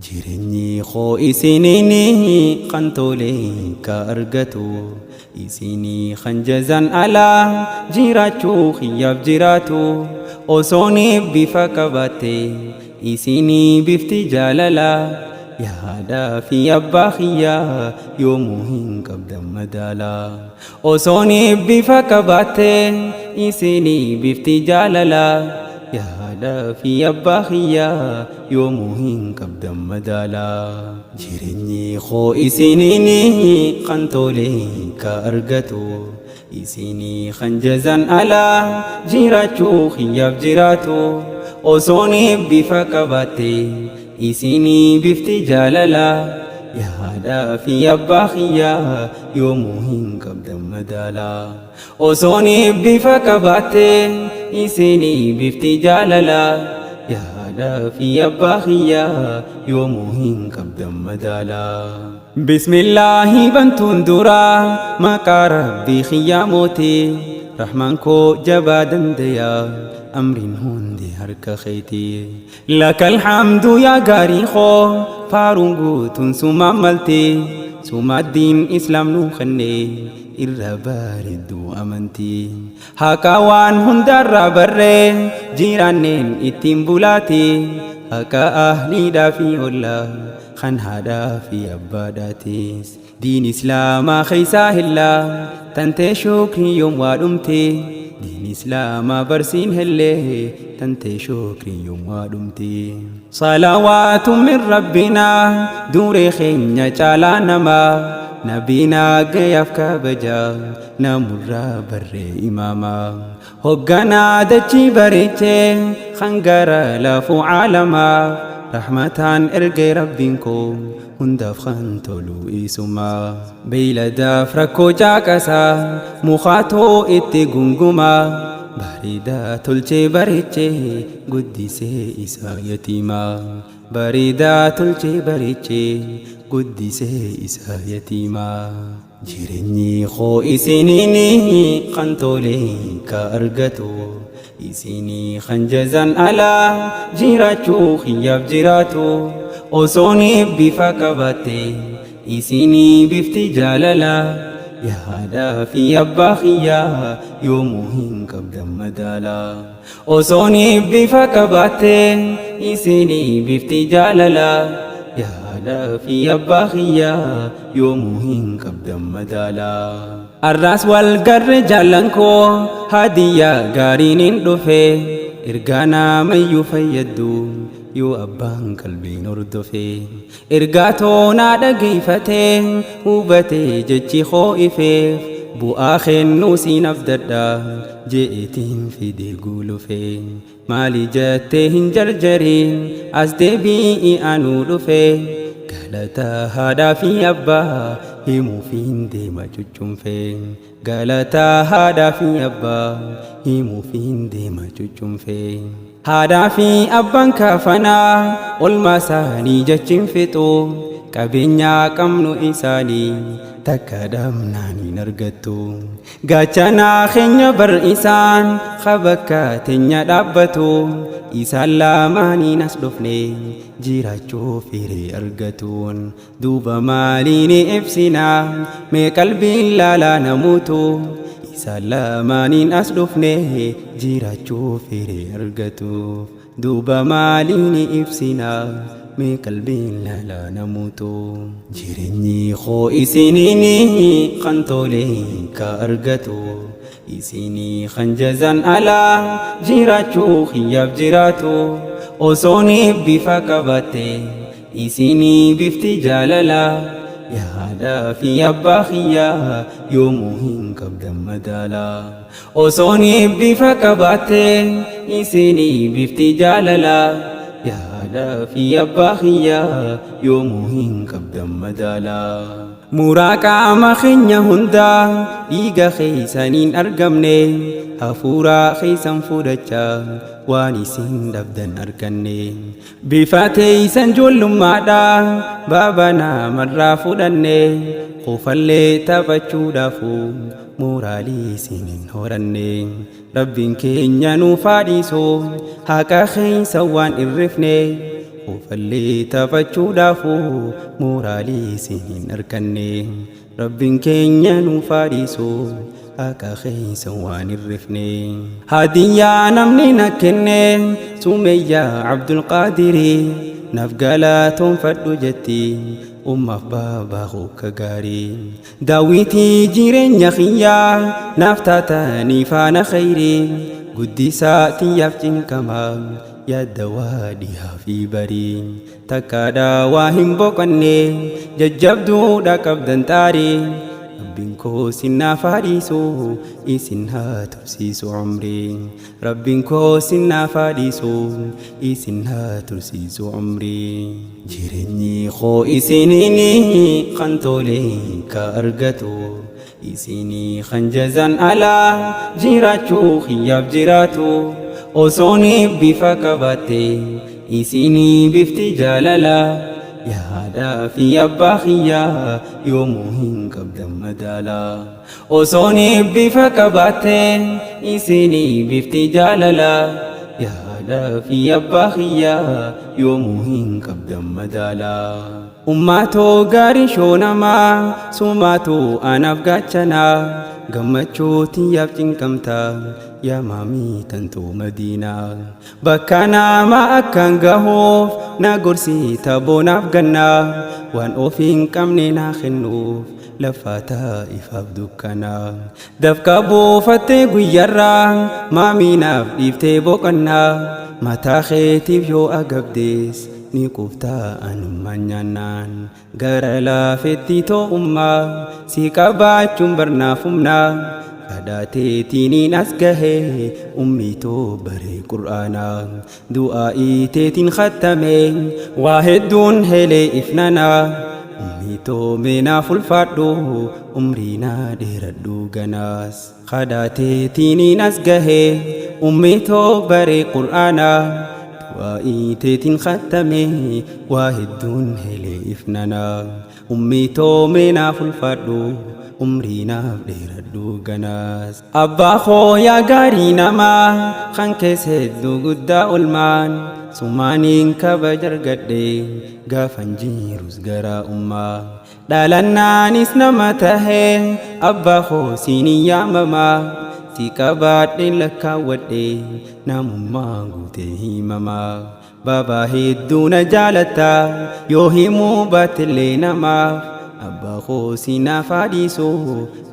Jireenyi koo isinii kan tolee ka argatu isinii kan jazan alaa jiraachuu xiyyaaf jiraatu osoonii bifa qabate isinii bifti jaalala yaadaa fi abbaa xiyyaa yoomuu hin qabdan madaala osoonii bifa qabate isinii bifti jaalala yaadaa fi abbaa xiyyaa yoomuu hin qabdan madaala jireenyi koo isinii kan tolee ka argatu isinii kan jazan alaa jiraachuu xiyyaaf jiraatu osoonii bifa qabate isinii bifti jaalala yaadaa fi abbaa xiyyaa yoomuu hin qabdan madaala osoonii bifa qabate isinii bifti jaalala yaadaa fi abbaa xiyyaa yoomuu hin qabdan madaala bismillaahi bantuun duraa maqaa rabbii xiyyaa mootii rahmaan koo jabaa dandayaa amriin hundi harka keetii lakal hamdu yaa gaarii koo faaruun guutuun sumaa maltee sumaaddiin islaam nuu kennee irra bareedduu amantii haqa waan hundarraa barree jiraanneen ittiin bulaati haqa ahliidhaa fi ollaa kan haadhaa fi abbaadhaatis diin islaamaa keessaa hillaa tantee shukrii yoom waa dhumte diin islaamaa barsiin hellee tantee shukrii yoom waa dhumte salawaatu min rabbinaa duuree keenya caalaa namaa nabinaa gayaaf kabajaa namurraa barree imaamaa hogganaa dachii bareechee kan gara lafuu caalamaa rahmataan ergee rabbiin koo hundaaf kan tolu isumaa beeyladaaf rakkoo caaqasaa mukaatoo itti gungumaa bareedaa tolchee bareechee guddisee isaa yatiimaa bareedaa tolchee bareechee guddisee isaa yatiimaa jireenyi koo isinii kan tolee ka argatu isinii kan jazan alaa jiraachuu xiyyaaf jiraatu osoonii bifa qabate isinii bifti jaalala yaadaa fi abbaa xiyyaa yoomuu hin qabdan madaala osoonii bifa qabate isinii bifti jaalala yaadaa fi abbaa xiyyaa yoomuu hin qabdan madaala arraas wal garre jaallan koo hadiyyaa gaariin hin dhufe ergaa namayyuu fayyaddu yoo abbaan qalbiin hordofe ergaa toonaa dhageeffatee hubatee jechi koo ifeef bu'aa kennuu siin abdadha je'eetiin fidee guulufe maali jettee hin jarjariin as deebi'i anuu dhufe galataa haadhaa fi abbaa himuufiin deema cuccumfe galataa haadhaa fi abbaa himuufiin deema cuccumfe haadhaa fi abbaan kaafanaa olmaa isaanii jechiin fixu qabeenyaa qabnu isaanii takka dhabnaan hin argattu gaachanaa keenya bar isaan kabakka teenya dhaabbatu isaan lamaaniin as dhufne jiraachuu firee argatuun duuba maaliin ibsinaa mee qalbiin laalaa namuutu isaan lamaaniin as dhufne jiraachuu firee argatuuf duuba maaliin ibsinaa mee qalbiin laalaa namuutu jireenyi koo isinii kan tolee ka argatu isinii kan jazan alaa jiraachuu xiyyaaf jiraatu osoonii bifa qabate isinii bifti jaalala yaadaa fi abbaa xiyyaa yoomuu hin qabdan madaala osoonii bifa qabate isinii bifti jaalala yaadaa fi abbaa xiyyaa yoomuu hin qabdan madaala muraa qaama keenya hundaa dhiiga keeysaniin argamne hafuuraa keeysan fudhachaa waan isin dhabdan arganne bifa teeysan ijoollummaadhaa baaba namarraa fudhanne qofallee taphachuudhaafu moraalii isinin horanne rabbiin keenya nuuf haadhiisu haqa keeysa waan irrifne ofallee taphachuudhaafuu mooraalii siin hin arganne rabbiin keenya nuuf haadhiisu akka keessa waan hirrifne hadiyyaa namni na kenne Sumayyaa Abdul Qaadiri naaf galatoonfadhu jetti ummaaf baabaa hooka gaarii daawwitii jireenya kiyyaa naaf taatanii faana khayrii guddisaa xiyyaaf cinqamaa yaadda waa dhihaa fi barii takkaadhaa waa hin boqanne jajjabduudha qabdan taarii rabbiin koo sinnaaf haadhiisu isin haa tursiisu umrii rabbiin koo sinnaaf haadhiisu isin haa tursiisu umrii jireenyi koo isiniini kan tolee ka argatu isinii kan jazan alaa jiraachuu kiyyaaf jiraatu osooni bifa qabatte isinii bifti jaalala yaada fi abbaa kiyyaa yoomuu hin qabdan madaala osooni bifa qabatte isinii bifti jaalala yaada fi abbaa kiyyaa yoomuu hin qabdan madaala ummaatoo gaarii shoonamaa sumaatoo anaaf gaachanaa gammachuu tiyyaaf cinqamta yaa maamii tantoo madiinaa bakka nama akkan gahuuf na gorsita boonaaf gannaa waan of hin qabne naa kennuuf lafaataa ifaaf dukkanaa dafqa buufattee guyyarraa maamii naaf dhiiftee boqannaa mataa keetiif yoo agabdees ni quftaa anummaan nyaannaan gara laafetti to'ummaa si qabaachuun barnaaf humnaa kadhaateetiniin as gahee ummitoo baree qur'aanaa du'aa'ii teetiin khattame waa hedduun helee ifnanaa ummitoo meenaaf ulfaadhu umriinaa dheeradhu ganaas kadhaateetiniin as gahee ummitoo baree qur'aanaa du'aa'ii khattame waa hedduun helee ifnanaa ummitoo meenaaf ulfaadhu umriinaaf dheeradhu ganaas abbaa koo yaa gaarii namaa kan keessa hedduu guddaa olmaan sumaaniin kabaja argadhe gaafan jirus garaa ummaa dhalannaanis nama tahee abbaa koo siiniin yaamamaa si qabaadheen lakkaawwadhe namummaa guutee himamaa baabaa hedduu na jaalatta yoo himuu baatellee namaaf abbaa koo sinaaf haadhiisu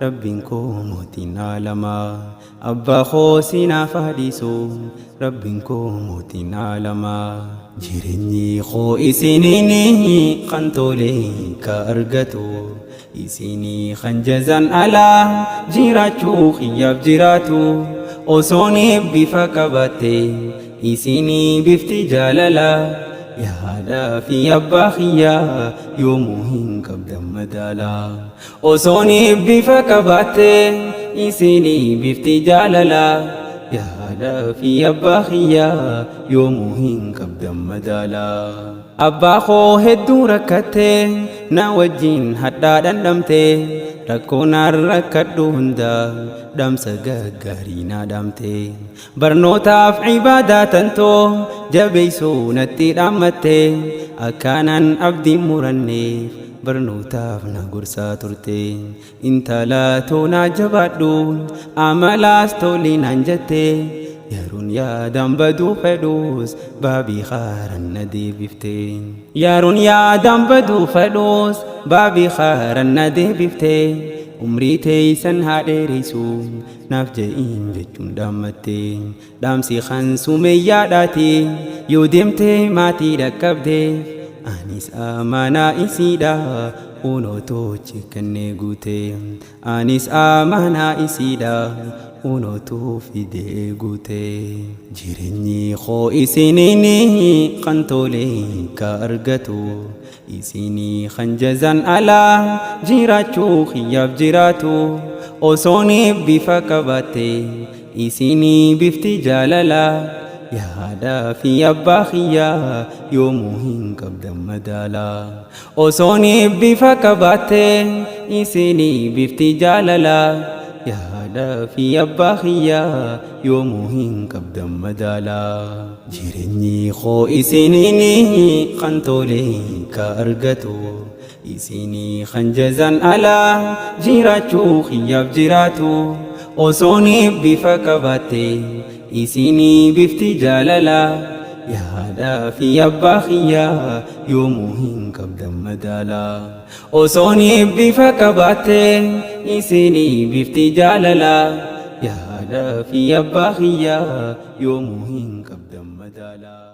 rabbiin koo mootiin aalamaa abbaa koo sinaaf haadhiisu rabbiin koo mootiin aalamaa jireenyi koo isiniini kan tolee ka argatu isinii kan jazan alaa jiraachuu kiyyaaf jiraatu osooni bifa qabatte isinii bifti jaalala yaada fi abbaa kiyyaa yoomuu hin qabdan madaala osooni bifa qabatte isinii bifti jaalala yaada fi abbaa kiyyaa yoomuu hin qabdan madaala abbaa koo hedduu rakkatte na wajjin hadhaa dhandhamte rakkoonaan rakkadhu hunda dhamsa gaggaarii naa dhaamte barnootaaf cibaadaa tantoo jabeeysuu natti dhaammatte akkanaan abdiin muranneef barnootaaf na gorsaa turte intala toonaa jabaadhu amalaas tolii naan jette yeroon yaadaan baduu fedhuus baabii khaaran na deebifte yeroon yaadaan baduu fedhuus baabii khaaran na deebifte umrii teeysan haa dheereysu naaf je'iin jechuun dhaammatte dhaamsi kan Sumayyaadhaati yoo deemte maatii dhaqqabdeef anis amanaa isiidha unootochi kannee guute anis amanaa isiidha unootuu fidee guute jireenyi koo isiniini kan tolee ka argatu isinii kan jazan alaa jiraachuu kiyyaaf jiraatu osooni bifa qabatte isinii bifti jaalala yaada fi abbaa kiyyaa yoomuu hin qabdan madaala osooni bifa qabatte isinii bifti jaalala yaada haadhaa fi abbaa kiyyaa yoomuu hin qabdan madaalaa. Jireenyi koo isiniin kan tolee ka argatu isinii kan jazaan alaa jiraachuu kiyyaaf jiraatu osoonii bifa qabaatte isinii bifti jaalalaa. Yaa haadhaa fi abbaa kiyyaa yoomuu hin qabdan madaalaa osoonii bifa qabaatte isinii bifti jaalalaa. Yaa haadhaa fi abbaa kiyyaa yoomuu hin qabdan madaalaa.